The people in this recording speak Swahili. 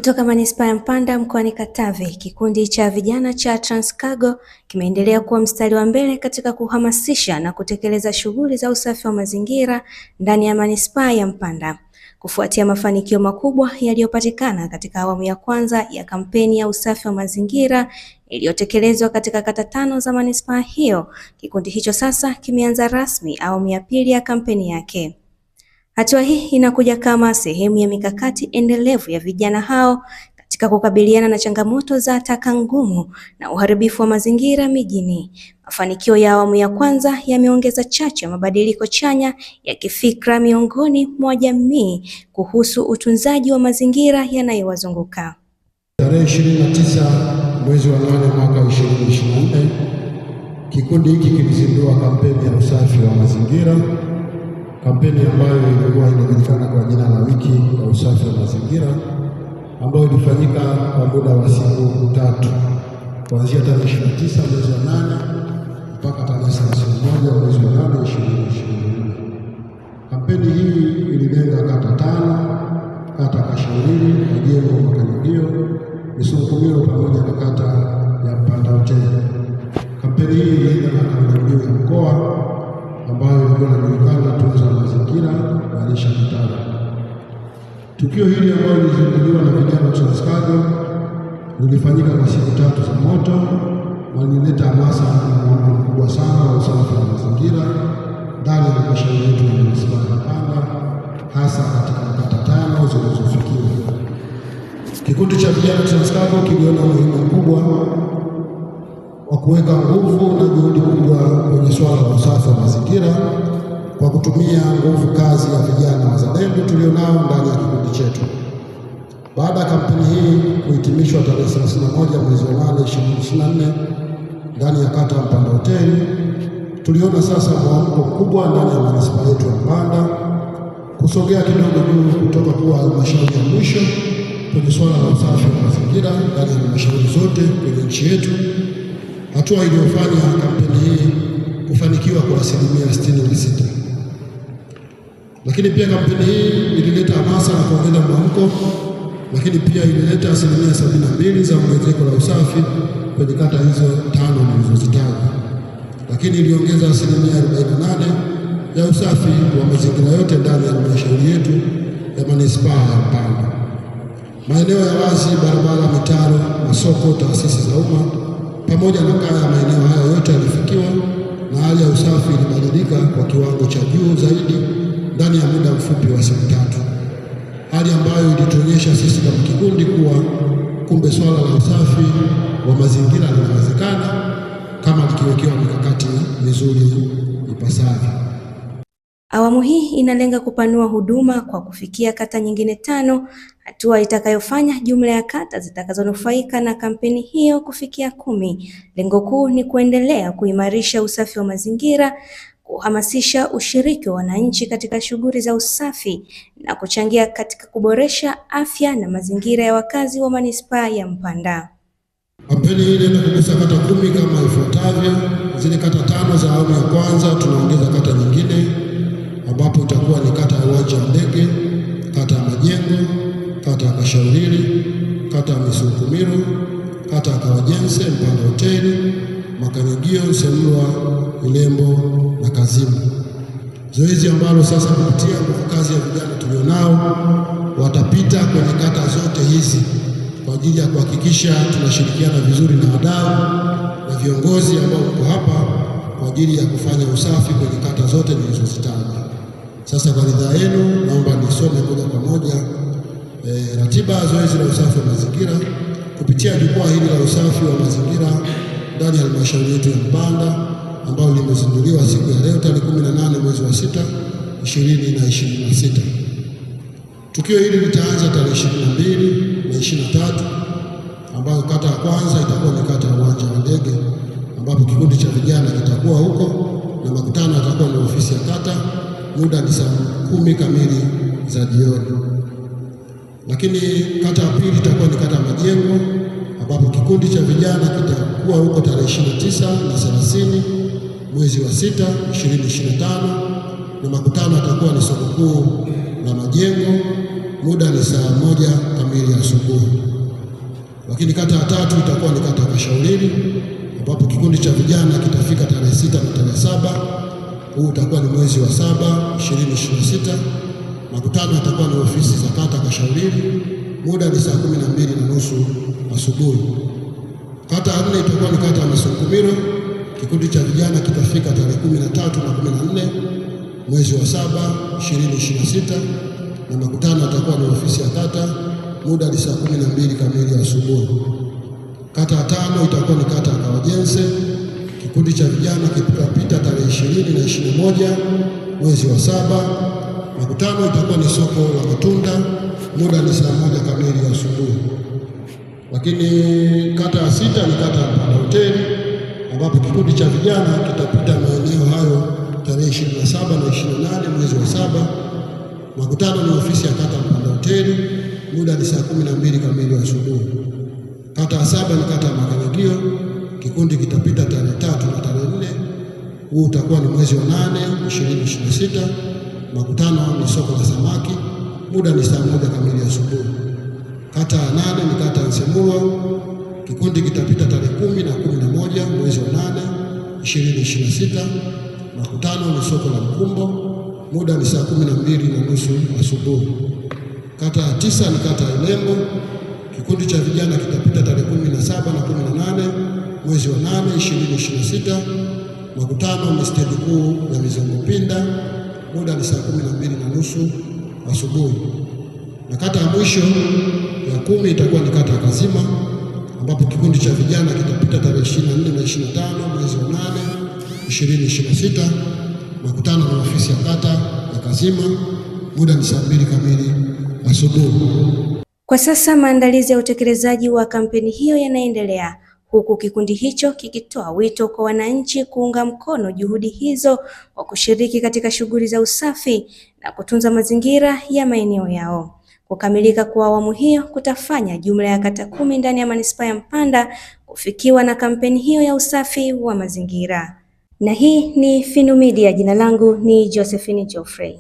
Kutoka Manispaa ya Mpanda mkoani Katavi, kikundi cha vijana cha Transcargo kimeendelea kuwa mstari wa mbele katika kuhamasisha na kutekeleza shughuli za usafi wa mazingira ndani ya Manispaa ya Mpanda. Kufuatia mafanikio makubwa yaliyopatikana katika awamu ya kwanza ya kampeni ya usafi wa mazingira iliyotekelezwa katika kata 5 za manispaa hiyo, kikundi hicho sasa kimeanza rasmi awamu ya pili ya kampeni yake. Hatua hii inakuja kama sehemu ya mikakati endelevu ya vijana hao katika kukabiliana na changamoto za taka ngumu na uharibifu wa mazingira mijini. Mafanikio ya awamu ya kwanza yameongeza chachu ya mabadiliko chanya ya kifikra miongoni mwa jamii kuhusu utunzaji wa mazingira yanayowazunguka. Tarehe 29 mwezi wa 8 mwaka 2024, kikundi hiki kilizindua kampeni ya usafi wa mazingira, kampeni ambayo ilikuwa inajulikana kwa jina la wiki ya usafi wa mazingira, ambayo ilifanyika kwa muda wa siku 3 kuanzia tarehe 29 mwezi wa 8 mpaka tarehe 31 mwezi wa 8 2024. Kampeni hii ililenga kata 5, kata Kashauri, Majengo, Makanyagiyo, Misukumiro pamoja na kata ya Mpanda Hoteli. Kampeni hii ililenga na kauli mbiu ya mkoa ambayo ilikuwa inajulikana tunza mazingira na lisha mitaro. Tukio hili ambalo lilizinduliwa na vijana wa Transcargo lilifanyika kwa siku 3 za moto na lilileta hamasa mkubwa sana wa usafi wa mazingira ndani ya halmashauri yetu ya Manispaa ya Mpanda, hasa katika kata 5 zilizofikiwa. Kikundi cha vijana Transcargo kiliona umuhimu mkubwa wa kuweka nguvu na juhudi kubwa kwenye swala la usafi wa mazingira kwa kutumia nguvu kazi ya vijana wazalendo tulionao ndani ya kikundi chetu. Baada ya kampeni hii kuhitimishwa tarehe 31 mwezi wa 8 2024 ndani ya kata ya Mpanda Hoteli, tuliona sasa mwamko mkubwa ndani ya manispaa yetu ya Mpanda kusogea kidogo juu kutoka kuwa halmashauri ya mwisho kwenye swala la usafi wa mazingira ndani ya halmashauri zote kwenye nchi yetu, hatua iliyofanya kampeni hii kufanikiwa kwa asilimia 66. Lakini pia kampeni hii ilileta hamasa na kuongeza mwamko, lakini pia ilileta asilimia 72 za ongezeko la usafi kwenye kata hizo 5 nilizozitaja, lakini iliongeza asilimia 48 ya usafi wa mazingira yote ndani ya halmashauri yetu ya manispaa ya Mpanda. Maeneo ya wazi, barabara, mitaro, masoko, taasisi za umma pamoja na kaya, maeneo haya yote yalifikiwa na hali ya usafi ilibadilika kwa kiwango cha juu zaidi ndani ya muda mfupi wa siku 3, hali ambayo ilituonyesha sisi kama kikundi kuwa kumbe swala la usafi wa mazingira linawezekana kama likiwekewa mikakati mizuri ipasavyo. Awamu hii inalenga kupanua huduma kwa kufikia kata nyingine 5, hatua itakayofanya jumla ya kata zitakazonufaika na kampeni hiyo kufikia 10. Lengo kuu ni kuendelea kuimarisha usafi wa mazingira, kuhamasisha ushiriki wa wananchi katika shughuli za usafi na kuchangia katika kuboresha afya na mazingira ya wakazi wa manispaa ya Mpanda. Kampeni hii inaenda kugusa kata 10 kama ifuatavyo. Zile kata 5 za awamu ya kwanza tunaongeza kata nyingine, ambapo itakuwa ni kata ya Uwanja wa Ndege, kata ya Majengo, kata ya Kashauri, kata ya Misukumiro, kata ya Kawajense, Mpanda Hoteli, Makanyagiyo, Semlwa, Ilembo na Kazimu. Zoezi ambalo sasa kupitia nguvu kazi ya vijana tulionao watapita kwenye kata zote hizi kwa ajili ya kuhakikisha tunashirikiana vizuri na wadau na viongozi ambao wako hapa kwa ajili ya kufanya usafi kwenye kata zote nilizozitaja. Sasa kwa ridhaa yenu naomba nisome moja kwa moja ratiba ya zoezi la usafi wa mazingira kupitia jukwaa hili la usafi wa mazingira ndani ya halmashauri yetu ya Mpanda, ambalo limezinduliwa siku ya leo tarehe 18 mwezi wa 6 2026. Tukio hili litaanza tarehe 22 na 23, ambayo kata ya kwanza itakuwa ni kata ya Uwanja wa Ndege, ambapo kikundi cha vijana kitakuwa huko na makutano yatakuwa ni ofisi ya kata. Muda ni saa 10 kamili za jioni. Lakini kata ya pili itakuwa ni kata ya Majengo, ambapo kikundi cha vijana kitakuwa huko tarehe 29 na 30 mwezi wa 6 2025, na makutano yatakuwa ni soko kuu la Majengo muda ni saa 1 kamili asubuhi. Lakini kata ya tatu itakuwa ni kata ya Kashaulili, ambapo kikundi cha vijana kitafika tarehe 6 na tarehe 7. Huu utakuwa ni mwezi wa 7 2026. Makutano yatakuwa ni ofisi za kata Kashaulili, muda ni saa 12:30 asubuhi. Kata ya 4 itakuwa ni kata ya Misungumiro, kikundi cha vijana kitafika tarehe 13 na 14 mwezi wa 7 2026, na makutano yatakuwa ni ofisi ya kata, muda ni saa 12 kamili asubuhi. Kata ya 5 itakuwa ni kata ya Kawajense, kikundi cha vijana kitapita tarehe 20 na 21 mwezi wa 7. Makutano itakuwa ni soko la matunda, muda ni saa 1 kamili asubuhi. Lakini kata ya 6 ni kata ya Mpanda Hoteli, ambapo kikundi cha vijana kitapita maeneo hayo tarehe 27 na 28 mwezi wa 7. Makutano ni ofisi ya kata Mpanda Hoteli, muda ni saa 12 kamili asubuhi. Kata ya 7 ni kata ya Makanyagio, kikundi kitapita tarehe 3 na tarehe 4. Huu utakuwa ni mwezi wa 8 2026. Makutano ni soko la samaki, muda ni saa 1 kamili asubuhi. Kata ya 8 ni kata ya Nsemulwa, kikundi kitapita tarehe 10 na 11 mwezi wa 8 2026. Makutano ni soko la Mkumbo, muda ni saa 12:30 asubuhi. Kata ya 9 ni kata ya Ilembo, kikundi cha vijana kitapita tarehe 17 na 18 mwezi wa 8 2026. Makutano ni stendi kuu ya Mizongo Pinda, muda ni saa 12:30 asubuhi. Na kata ya mwisho ya 10 itakuwa ni kata ya Kazima, ambapo kikundi cha vijana kitapita tarehe 24 na 25 mwezi wa 8 2026. Makutano na ofisi ya kata ya Kazima, muda ni saa 2 kamili asubuhi. Kwa sasa maandalizi ya utekelezaji wa kampeni hiyo yanaendelea, huku kikundi hicho kikitoa wito kwa wananchi kuunga mkono juhudi hizo kwa kushiriki katika shughuli za usafi na kutunza mazingira ya maeneo yao. Kukamilika kwa awamu hiyo kutafanya jumla ya kata 10 ndani ya manispaa ya Mpanda kufikiwa na kampeni hiyo ya usafi wa mazingira. Na hii ni Finu Media, jina langu ni Josephine Geoffrey.